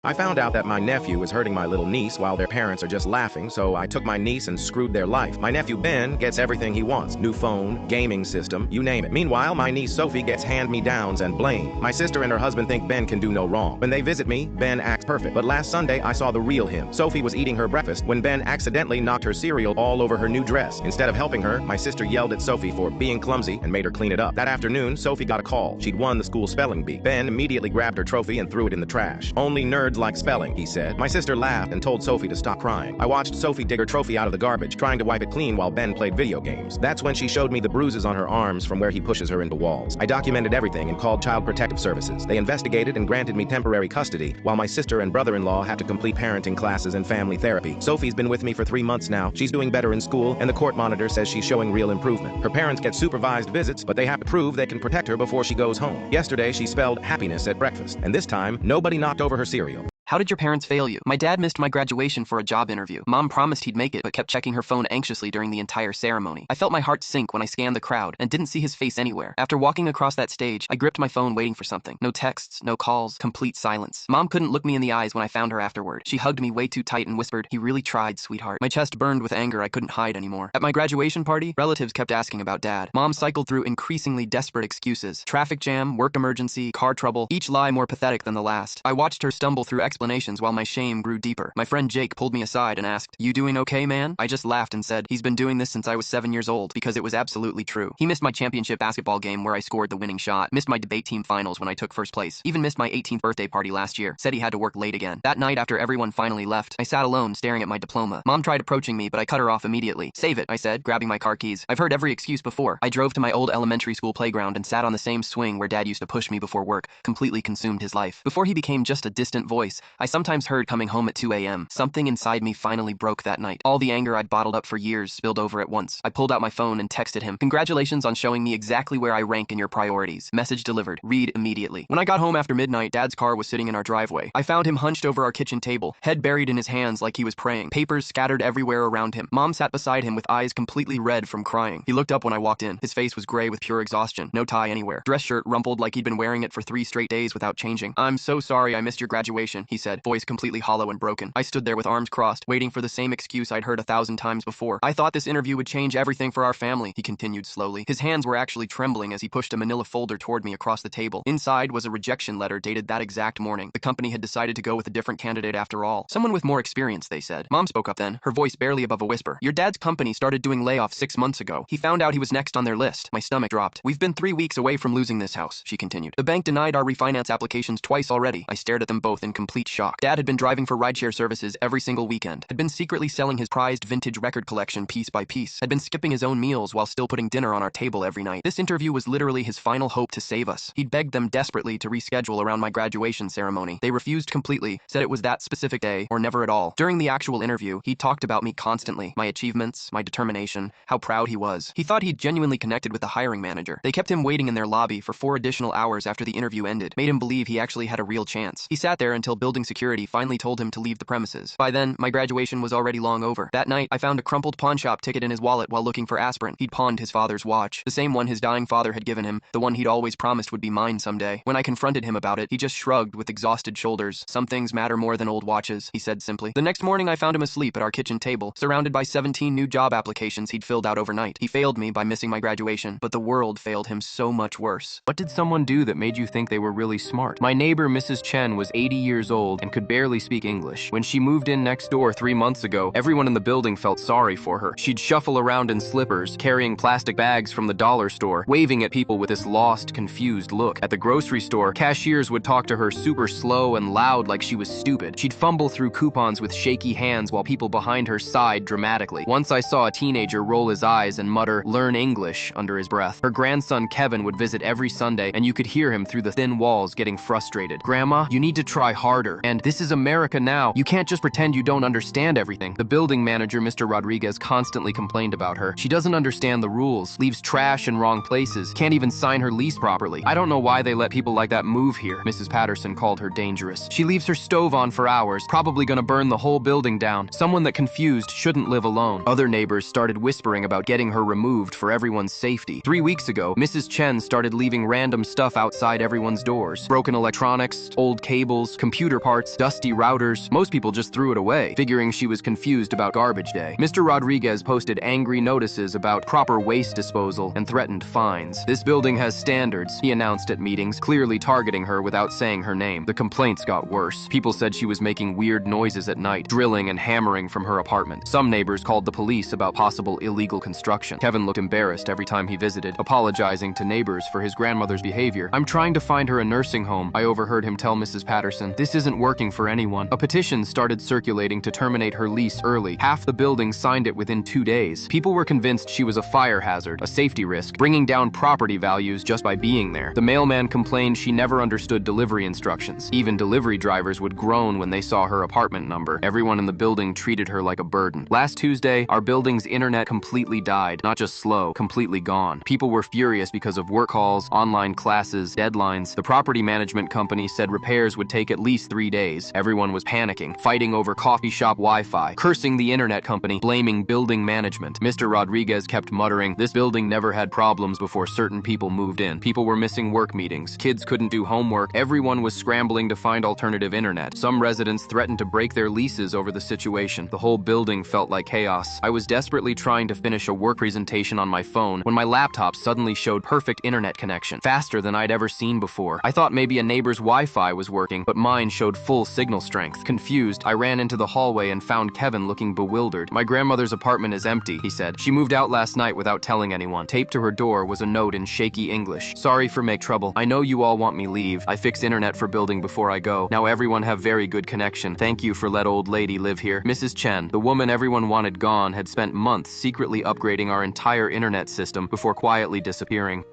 I found out that my nephew is hurting my little niece while their parents are just laughing, so I took my niece and screwed their life. My nephew Ben gets everything he wants. New phone, gaming system, you name it. Meanwhile, my niece Sophie gets hand-me-downs and blame. My sister and her husband think Ben can do no wrong. When they visit me, Ben acts perfect. But last Sunday, I saw the real him. Sophie was eating her breakfast when Ben accidentally knocked her cereal all over her new dress. Instead of helping her, my sister yelled at Sophie for being clumsy and made her clean it up. That afternoon, Sophie got a call. She'd won the school spelling bee. Ben immediately grabbed her trophy and threw it in the trash. Only nerds like spelling, he said. My sister laughed and told Sophie to stop crying. I watched Sophie dig her trophy out of the garbage, trying to wipe it clean while Ben played video games. That's when she showed me the bruises on her arms from where he pushes her into walls. I documented everything and called Child Protective Services. They investigated and granted me temporary custody, while my sister and brother-in-law have to complete parenting classes and family therapy. Sophie's been with me for 3 months now. She's doing better in school, and the court monitor says she's showing real improvement. Her parents get supervised visits, but they have to prove they can protect her before she goes home. Yesterday, she spelled happiness at breakfast, and this time, nobody knocked over her cereal. How did your parents fail you? My dad missed my graduation for a job interview. Mom promised he'd make it, but kept checking her phone anxiously during the entire ceremony. I felt my heart sink when I scanned the crowd and didn't see his face anywhere. After walking across that stage, I gripped my phone waiting for something. No texts, no calls, complete silence. Mom couldn't look me in the eyes when I found her afterward. She hugged me way too tight and whispered, "He really tried, sweetheart." My chest burned with anger I couldn't hide anymore. At my graduation party, relatives kept asking about Dad. Mom cycled through increasingly desperate excuses. Traffic jam, work emergency, car trouble, each lie more pathetic than the last. I watched her stumble through explanations while my shame grew deeper. My friend Jake pulled me aside and asked, "You doing okay, man?" I just laughed and said, "He's been doing this since I was 7 years old," because it was absolutely true. He missed my championship basketball game where I scored the winning shot, missed my debate team finals when I took first place, even missed my 18th birthday party last year, said he had to work late again. That night after everyone finally left, I sat alone staring at my diploma. Mom tried approaching me, but I cut her off immediately. "Save it," I said, grabbing my car keys. I've heard every excuse before. I drove to my old elementary school playground and sat on the same swing where Dad used to push me before work, completely consumed his life. Before he became just a distant voice, I sometimes heard coming home at 2 a.m. Something inside me finally broke that night. All the anger I'd bottled up for years spilled over at once. I pulled out my phone and texted him, "Congratulations on showing me exactly where I rank in your priorities. Message delivered. Read immediately." When I got home after midnight, Dad's car was sitting in our driveway. I found him hunched over our kitchen table, head buried in his hands like he was praying, papers scattered everywhere around him. Mom sat beside him with eyes completely red from crying. He looked up when I walked in. His face was gray with pure exhaustion. No tie anywhere. Dress shirt rumpled like he'd been wearing it for 3 straight days without changing. "I'm so sorry I missed your graduation," he said, voice completely hollow and broken. I stood there with arms crossed, waiting for the same excuse I'd heard 1,000 times before. "I thought this interview would change everything for our family," he continued slowly. His hands were actually trembling as he pushed a manila folder toward me across the table. Inside was a rejection letter dated that exact morning. The company had decided to go with a different candidate after all. Someone with more experience, they said. Mom spoke up then, her voice barely above a whisper. "Your dad's company started doing layoffs 6 months ago. He found out he was next on their list." My stomach dropped. "We've been 3 weeks away from losing this house," she continued. "The bank denied our refinance applications twice already." I stared at them both in complete shock. Dad had been driving for rideshare services every single weekend, had been secretly selling his prized vintage record collection piece by piece, had been skipping his own meals while still putting dinner on our table every night. This interview was literally his final hope to save us. He'd begged them desperately to reschedule around my graduation ceremony. They refused completely, said it was that specific day or never at all. During the actual interview, he talked about me constantly, my achievements, my determination, how proud he was. He thought he'd genuinely connected with the hiring manager. They kept him waiting in their lobby for 4 additional hours after the interview ended, made him believe he actually had a real chance. He sat there until building security finally told him to leave the premises. By then, my graduation was already long over. That night, I found a crumpled pawn shop ticket in his wallet while looking for aspirin. He'd pawned his father's watch, the same one his dying father had given him, the one he'd always promised would be mine someday. When I confronted him about it, he just shrugged with exhausted shoulders. "Some things matter more than old watches," he said simply. The next morning, I found him asleep at our kitchen table, surrounded by 17 new job applications he'd filled out overnight. He failed me by missing my graduation, but the world failed him so much worse. What did someone do that made you think they were really smart? My neighbor, Mrs. Chen, was 80 years old and could barely speak English. When she moved in next door 3 months ago, everyone in the building felt sorry for her. She'd shuffle around in slippers, carrying plastic bags from the dollar store, waving at people with this lost, confused look. At the grocery store, cashiers would talk to her super slow and loud like she was stupid. She'd fumble through coupons with shaky hands while people behind her sighed dramatically. Once I saw a teenager roll his eyes and mutter, "Learn English," under his breath. Her grandson Kevin would visit every Sunday, and you could hear him through the thin walls getting frustrated. "Grandma, you need to try harder. And this is America now. You can't just pretend you don't understand everything." The building manager, Mr. Rodriguez, constantly complained about her. "She doesn't understand the rules, leaves trash in wrong places, can't even sign her lease properly. I don't know why they let people like that move here." Mrs. Patterson called her dangerous. "She leaves her stove on for hours, probably gonna burn the whole building down. Someone that confused shouldn't live alone." Other neighbors started whispering about getting her removed for everyone's safety. 3 weeks ago, Mrs. Chen started leaving random stuff outside everyone's doors. Broken electronics, old cables, computer computer parts, dusty routers. Most people just threw it away, figuring she was confused about garbage day. Mr. Rodriguez posted angry notices about proper waste disposal and threatened fines. This building has standards, he announced at meetings, clearly targeting her without saying her name. The complaints got worse. People said she was making weird noises at night, drilling and hammering from her apartment. Some neighbors called the police about possible illegal construction. Kevin looked embarrassed every time he visited, apologizing to neighbors for his grandmother's behavior. I'm trying to find her a nursing home, I overheard him tell Mrs. Patterson. This isn't working for anyone. A petition started circulating to terminate her lease early. Half the building signed it within 2 days. People were convinced she was a fire hazard, a safety risk, bringing down property values just by being there. The mailman complained she never understood delivery instructions. Even delivery drivers would groan when they saw her apartment number. Everyone in the building treated her like a burden. Last Tuesday, our building's internet completely died. Not just slow, completely gone. People were furious because of work calls, online classes, deadlines. The property management company said repairs would take at least 3 days. Everyone was panicking, fighting over coffee shop Wi-Fi, cursing the internet company, blaming building management. Mr. Rodriguez kept muttering, this building never had problems before certain people moved in. People were missing work meetings. Kids couldn't do homework. Everyone was scrambling to find alternative internet. Some residents threatened to break their leases over the situation. The whole building felt like chaos. I was desperately trying to finish a work presentation on my phone when my laptop suddenly showed perfect internet connection, faster than I'd ever seen before. I thought maybe a neighbor's Wi-Fi was working, but mine showed full signal strength. Confused, I ran into the hallway and found Kevin looking bewildered. My grandmother's apartment is empty, he said. She moved out last night without telling anyone. Taped to her door was a note in shaky English. Sorry for make trouble. I know you all want me leave. I fix internet for building before I go. Now everyone have very good connection. Thank you for let old lady live here. Mrs. Chen, the woman everyone wanted gone, had spent months secretly upgrading our entire internet system before quietly disappearing.